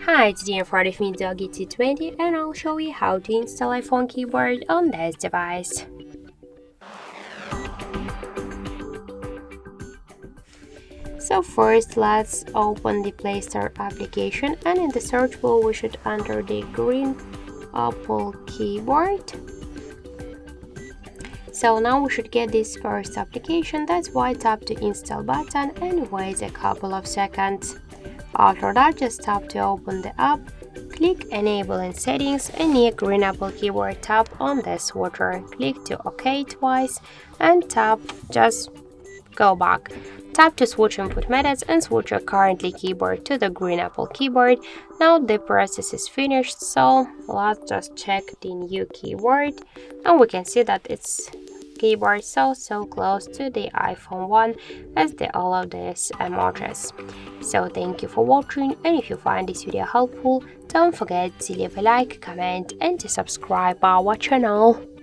Hi, today in front of me Doogee T20 and I'll show you how to install iPhone keyboard on this device. So first let's open the Play Store application and in the search bar we should enter the green Apple keyboard. So now we should get this first application, that's why tap the install button and wait a couple of seconds. After that, just tap to open the app, click enable in settings and near green Apple keyboard tap on the switcher, click to OK twice and tap just go back. Tap to switch input methods and switch your currently keyboard to the green Apple keyboard. Now the process is finished, so let's just check the new keyboard and we can see that it's keyboard so close to the iPhone 1 as they allow this emojis. So thank you for watching, and if you find this video helpful, don't forget to leave a like, comment and to subscribe our channel.